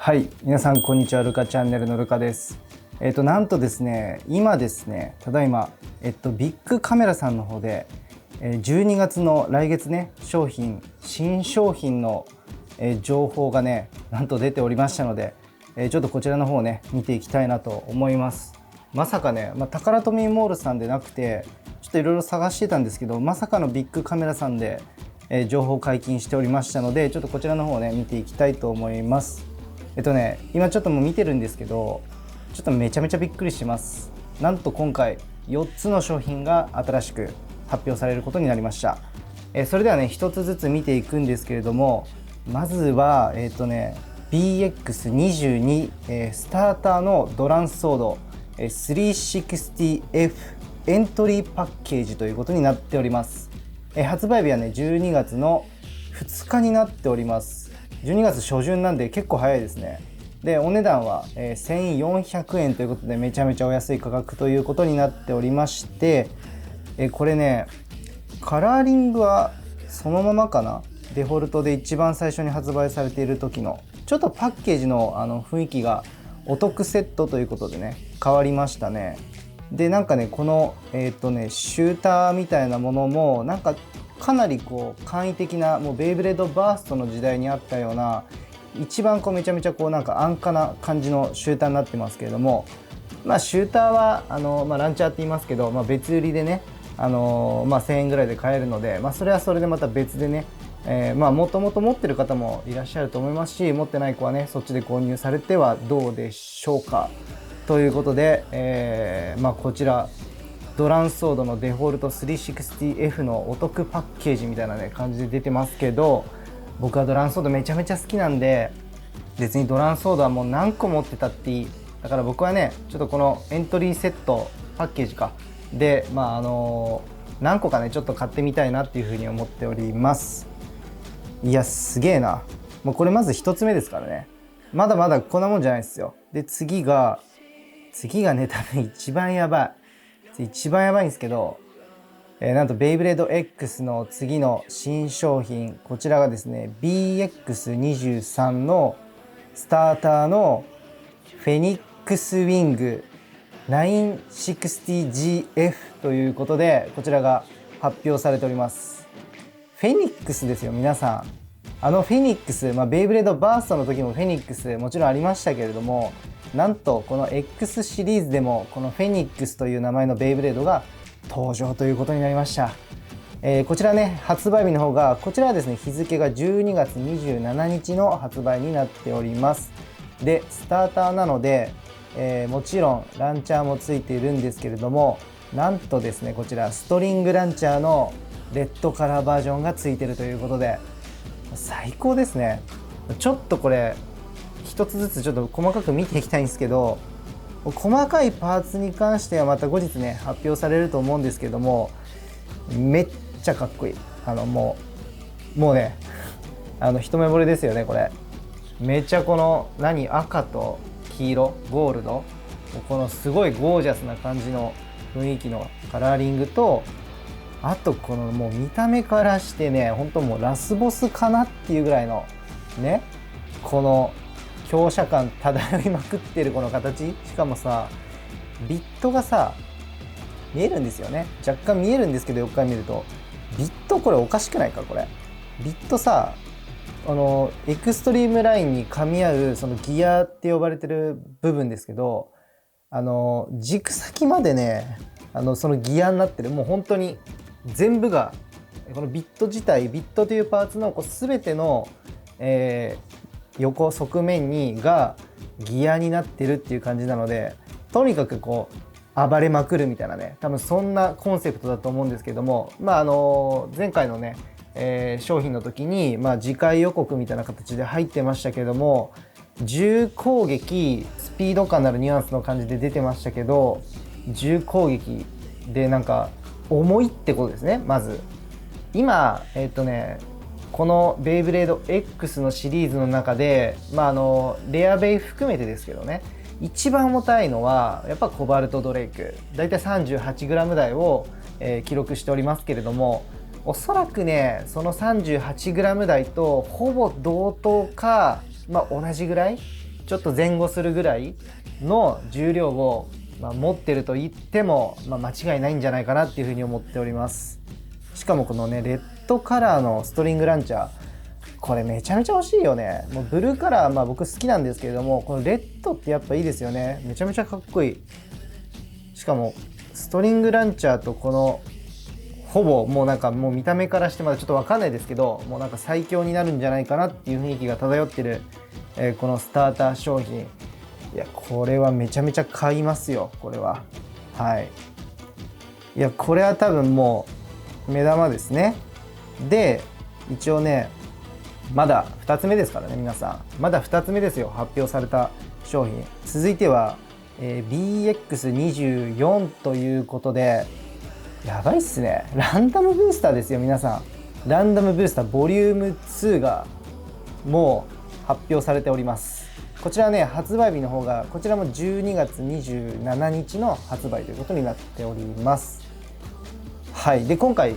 はい、皆さんこんにちは。ルカチャンネルのルカです。なんとですね、今ですね、ただいまビッグカメラさんの方で12月の来月ね、新商品の情報がね、なんと出ておりましたので、ちょっとこちらの方をね、見ていきたいなと思います。まさかね、タカラトミーモールさんでなくて、ちょっといろいろ探してたんですけど、まさかのビッグカメラさんで情報解禁しておりましたので、ちょっとこちらの方をね、見ていきたいと思います。今ちょっともう見てるんですけど、ちょっとめちゃめちゃびっくりします。なんと今回4つの商品が新しく発表されることになりました。それではね、1つずつ見ていくんですけれども、まずはBX22、スターターのドランソード 360F エントリーパッケージということになっております。発売日はね、12月の2日になっております。12月初旬なんで結構早いですね。で、お値段は1400円ということで、めちゃめちゃお安い価格ということになっておりまして、これね、カラーリングはそのままかな。デフォルトで一番最初に発売されている時のちょっとパッケージの雰囲気がお得セットということでね、変わりましたね。で、なんかね、このシューターみたいなものもなんかかなりこう簡易的な、もうベイブレードバーストの時代にあったような、一番こうめちゃめちゃこうなんか安価な感じのシューターになってますけれども、シューターはランチャーって言いますけど、別売りでね、1000円ぐらいで買えるので、それはそれでまた別でね、もともと持ってる方もいらっしゃると思いますし、持ってない子はね、そっちで購入されてはどうでしょうかということで、こちらドランソードのデフォルト 360F のお得パッケージみたいなね感じで出てますけど、僕はドランソードめちゃめちゃ好きなんで、別にドランソードはもう何個持ってたっていい。だから僕はね、ちょっとこのエントリーセットパッケージかで、何個かねちょっと買ってみたいなっていうふうに思っております。いや、すげえな。もうこれまず1つ目ですからね。まだまだこんなもんじゃないですよ。で、次がね、多分一番やばいんですけど、なんとベイブレード X の次の新商品、こちらがですね BX23 のスターターのフェニックスウィング 960GF ということで、こちらが発表されております。フェニックスですよ、皆さん。フェニックス、ベイブレードバーストの時もフェニックスもちろんありましたけれども、なんとこの X シリーズでもこのフェニックスという名前のベイブレードが登場ということになりました。こちらね、発売日の方が、こちらはですね、日付が12月27日の発売になっております。で、スターターなので、もちろんランチャーもついているんですけれども、なんとですね、こちらストリングランチャーのレッドカラーバージョンがついているということで、最高ですね。ちょっとこれ一つずつちょっと細かく見ていきたいんですけど、細かいパーツに関してはまた後日ね発表されると思うんですけども、めっちゃかっこいい。もうね、一目惚れですよね。これめっちゃこの赤と黄色ゴールド、このすごいゴージャスな感じの雰囲気のカラーリングと、あとこのもう見た目からしてね、本当もうラスボスかなっていうぐらいのね、この強者感漂いまくってるこの形。しかもさ、ビットがさ見えるんですよね。若干見えるんですけど、よくから見るとビットこれおかしくないか。これビットさ、エクストリームラインに噛み合うそのギアって呼ばれてる部分ですけど、軸先までね、そのギアになってる。もう本当に全部がこのビット自体、ビットというパーツの全ての、横側面がギアになってるっていう感じなので、とにかくこう暴れまくるみたいなね、多分そんなコンセプトだと思うんですけども、前回のね、商品の時に、次回予告みたいな形で入ってましたけども、重攻撃スピード感のあるニュアンスの感じで出てましたけど、重攻撃でなんか重いってことですね。まず今このベイブレード X のシリーズの中で、レアベイ含めてですけどね、一番重たいのはやっぱコバルトドレイク、だいたい 38g 台を、記録しておりますけれども、おそらくねその 38g 台とほぼ同等か、同じぐらいちょっと前後するぐらいの重量を、持ってると言っても、間違いないんじゃないかなっていうふうに思っております。しかもこのねレッドカラーのストリングランチャー、これめちゃめちゃ欲しいよね。もうブルーカラー、僕好きなんですけれども、このレッドってやっぱいいですよね。めちゃめちゃかっこいい。しかもストリングランチャーとこのほぼもう見た目からしてまだちょっと分かんないですけど、もう最強になるんじゃないかなっていう雰囲気が漂ってる、このスターター商品。いやこれはめちゃめちゃ買いますよ、これは。はい。いやこれは多分もう目玉ですね。で一応ねまだ2つ目ですからね、皆さんまだ2つ目ですよ、発表された商品。続いては、BX24 ということで、やばいっすね、ランダムブースターですよ皆さん。ランダムブースターボリューム2がもう発表されております。こちらね発売日の方がこちらも12月27日の発売ということになっております。はい。で今回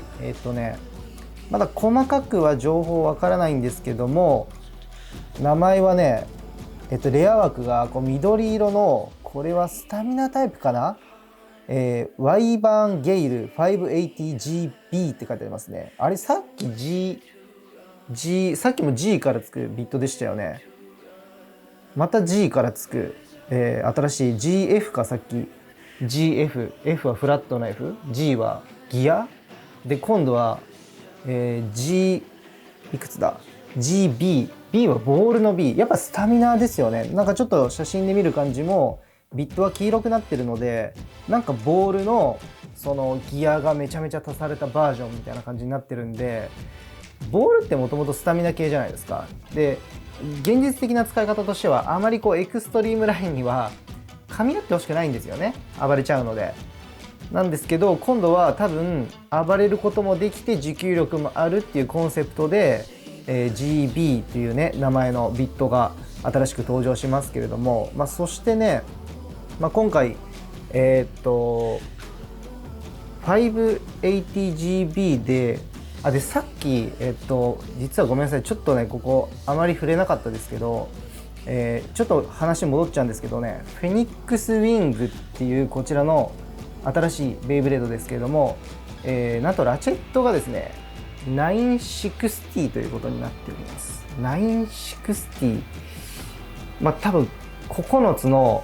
まだ細かくは情報わからないんですけども、名前はね、レア枠がこう緑色の、これはスタミナタイプかな、ワイバーンゲイル 580GB って書いてありますね。あれさっきさっきも G からつくビットでしたよね。また G からつく、新しい GF か、さっき GF、F はフラットな F、G はギアで、今度はG いくつだ GB、B はボールの B、 やっぱスタミナですよね。ちょっと写真で見る感じもビットは黄色くなってるので、ボールのそのギアがめちゃめちゃ足されたバージョンみたいな感じになってるんで、ボールってもともとスタミナ系じゃないですか。で現実的な使い方としてはあまりこうエクストリームラインには噛み合ってほしくないんですよね、暴れちゃうので。なんですけど、今度は多分暴れることもできて持久力もあるっていうコンセプトで、GB っていうね名前のビットが新しく登場しますけれども、そしてね、今回580GB でさっき実はごめんなさい、ちょっとねここあまり触れなかったですけど、ちょっと話戻っちゃうんですけどね、フェニックスウィングっていうこちらの新しいベイブレードですけれども、なんとラチェットがですね960ということになっております。960、多分9つの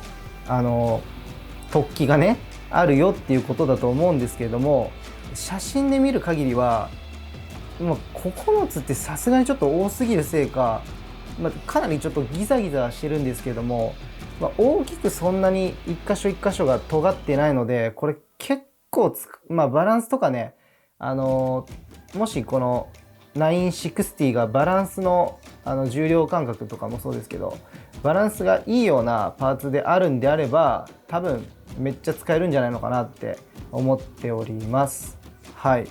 突起がねあるよっていうことだと思うんですけれども、写真で見る限りは、9つってさすがにちょっと多すぎるせいか、かなりちょっとギザギザしてるんですけれども、大きくそんなに一箇所一箇所が尖ってないので、これ結構バランスとかね、もしこの960がバランスの重量感覚とかもそうですけど、バランスがいいようなパーツであるんであれば、多分めっちゃ使えるんじゃないのかなって思っております。はい。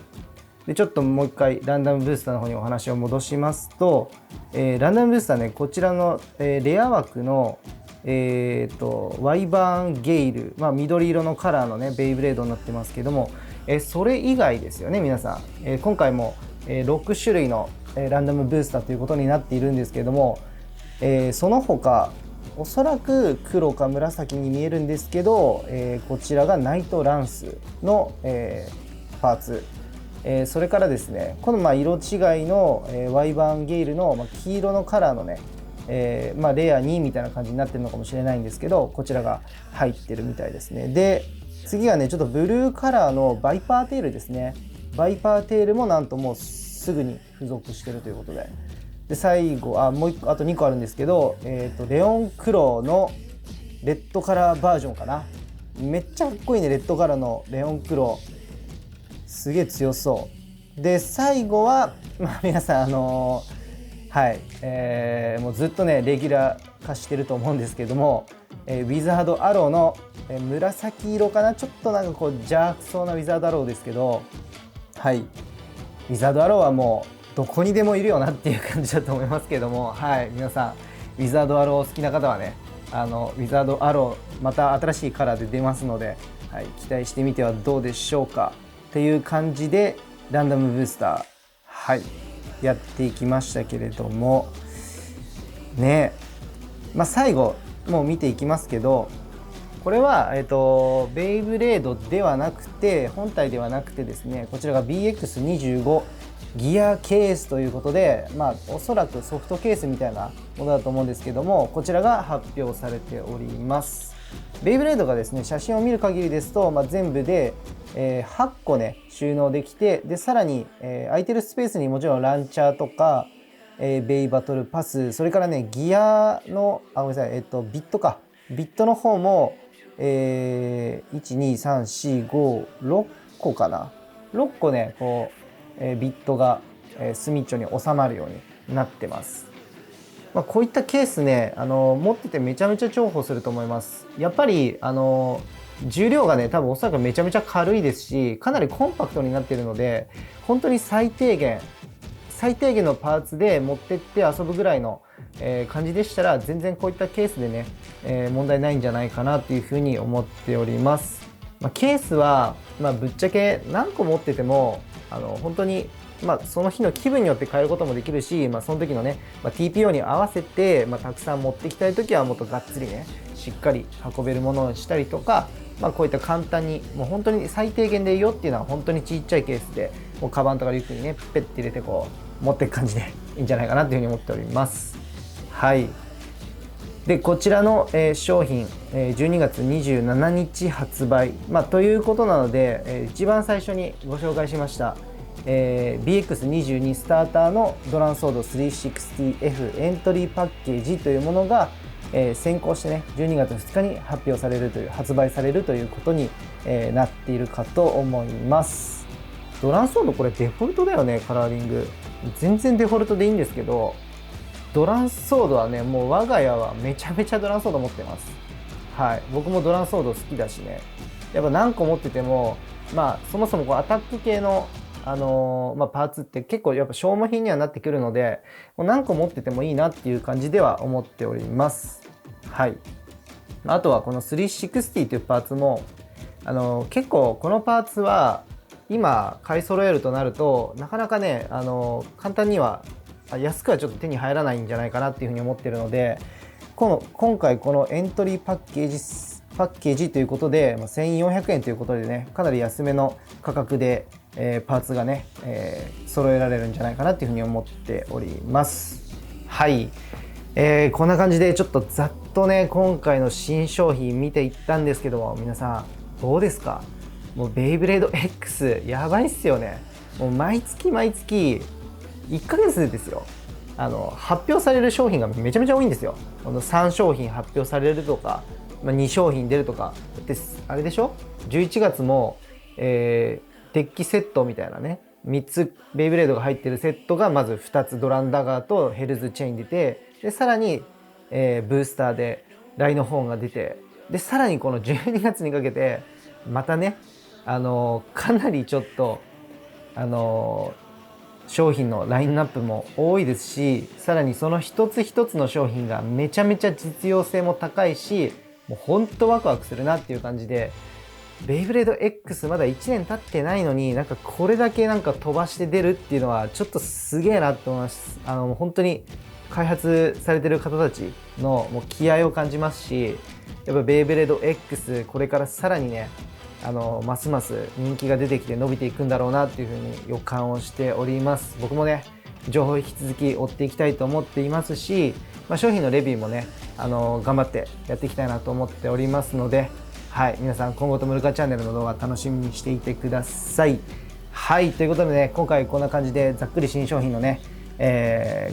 でちょっともう一回ランダムブースターの方にお話を戻しますと、ランダムブースターね、こちらの、レア枠のワイバーンゲイル、緑色のカラーのねベイブレードになってますけども、それ以外ですよね皆さん、今回も、6種類の、ランダムブースターということになっているんですけれども、その他おそらく黒か紫に見えるんですけど、こちらがナイトランスの、パーツ、それからですね、この色違いの、ワイバーンゲイルの、黄色のカラーのね、レア2みたいな感じになってるのかもしれないんですけど、こちらが入ってるみたいですね。で次はねちょっとブルーカラーのバイパーテールですね。バイパーテールもなんともうすぐに付属してるということで、最後もう1個、あと2個あるんですけど、レオンクローのレッドカラーバージョンかな。めっちゃかっこいいね、レッドカラーのレオンクローすげえ強そうで、最後は皆さんはい、もうずっとねレギュラー化してると思うんですけれども、ウィザードアローの、紫色かな、ちょっとこう邪悪そうなウィザードアローですけど、はい、ウィザードアローはもうどこにでもいるよなっていう感じだと思いますけども、はい、皆さんウィザードアロー好きな方はね、ウィザードアローまた新しいカラーで出ますので、はい、期待してみてはどうでしょうかっていう感じでランダムブースター、はいやっていきましたけれどもね、最後もう見ていきますけど、これは、ベイブレードではなくて、本体ではなくてですね、こちらが BX25 ギアケースということで、おそらくソフトケースみたいなものだと思うんですけども、こちらが発表されております。ベイブレードがですね、写真を見る限りですと、全部で、8個ね収納できて、でさらに、空いてるスペースにもちろんランチャーとか、ベイバトルパス、それからねギアのごめんなさい、ビットか、ビットの方も、12345個かな、6個ねこう、ビットが、隅っちょに収まるようになってます。こういったケースね、持っててめちゃめちゃ重宝すると思います。やっぱり重量がね多分おそらくめちゃめちゃ軽いですし、かなりコンパクトになっているので、本当に最低限のパーツで持ってって遊ぶぐらいの、感じでしたら、全然こういったケースでね、問題ないんじゃないかなというふうに思っております。ケースは、ぶっちゃけ何個持ってても本当にその日の気分によって変えることもできるし、その時のね、TPO に合わせて、たくさん持ってきたい時はもっとがっつりねしっかり運べるものをしたりとか、こういった簡単にもう本当に最低限でいいよっていうのは本当にちっちゃいケースで、もうカバンとかリュックにねペッて入れてこう持っていく感じでいいんじゃないかなというふうに思っております。はい。でこちらの、商品、12月27日発売、ということなので、一番最初にご紹介しました、BX22 スターターのドランソード 360F エントリーパッケージというものが、先行してね12月2日に発売されるということに、なっているかと思います。ドランソードこれデフォルトだよね。カラーリング全然デフォルトでいいんですけど、ドランソードはねもう我が家はめちゃめちゃドランソード持ってます。はい、僕もドランソード好きだしね、やっぱ何個持っててもそもそもこうアタック系のパーツって結構やっぱ消耗品にはなってくるので、もう何個持っててもいいなっていう感じでは思っております。はい。あとはこの360というパーツも結構このパーツは今買い揃えるとなるとなかなかね簡単には安くはちょっと手に入らないんじゃないかなっていうふうに思ってるので、今回このエントリーパッケージということで、1400円ということでねかなり安めの価格でパーツがね、揃えられるんじゃないかなっていうふうに思っております。はい、こんな感じでちょっとざっとね今回の新商品見ていったんですけども、皆さんどうですか？もうベイブレード X やばいっすよね。もう毎月1ヶ月でですよ、発表される商品がめちゃめちゃ多いんですよ。3商品発表されるとか、2商品出るとかで、あれでしょ、11月も、デッキセットみたいなね3つベイブレードが入ってるセットがまず2つ、ドランダガーとヘルズチェイン出て、でさらに、ブースターでライノホーンが出て、でさらにこの12月にかけてまたねかなりちょっと商品のラインナップも多いですし、さらにその一つ一つの商品がめちゃめちゃ実用性も高いし、もうほんとワクワクするなっていう感じで、ベイブレード X まだ1年経ってないのにこれだけ飛ばして出るっていうのはちょっとすげえなと思います。本当に開発されてる方たちのもう気合を感じますし、やっぱベイブレード X これからさらにねますます人気が出てきて伸びていくんだろうなっていうふうに予感をしております。僕もね情報を引き続き追っていきたいと思っていますし、商品のレビューもね頑張ってやっていきたいなと思っておりますので、はい、皆さん今後ともルカチャンネルの動画楽しみにしていてください。はい、ということでね今回こんな感じでざっくり新商品のね、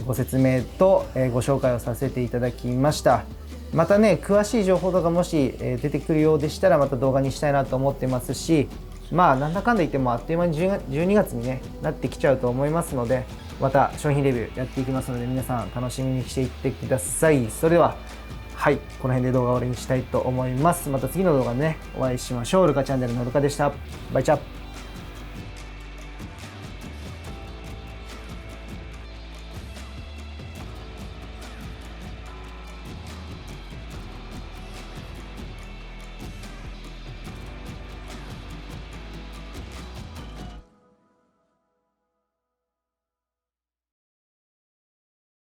ご説明と、ご紹介をさせていただきました。またね詳しい情報とかもし、出てくるようでしたらまた動画にしたいなと思ってますし、なんだかんだ言ってもあっという間に12月に、ね、なってきちゃうと思いますので、また商品レビューやっていきますので皆さん楽しみにしていってください。それでははい、この辺で動画を終わりにしたいと思います。また次の動画でねお会いしましょう。ルカチャンネルのルカでした。バイチャ。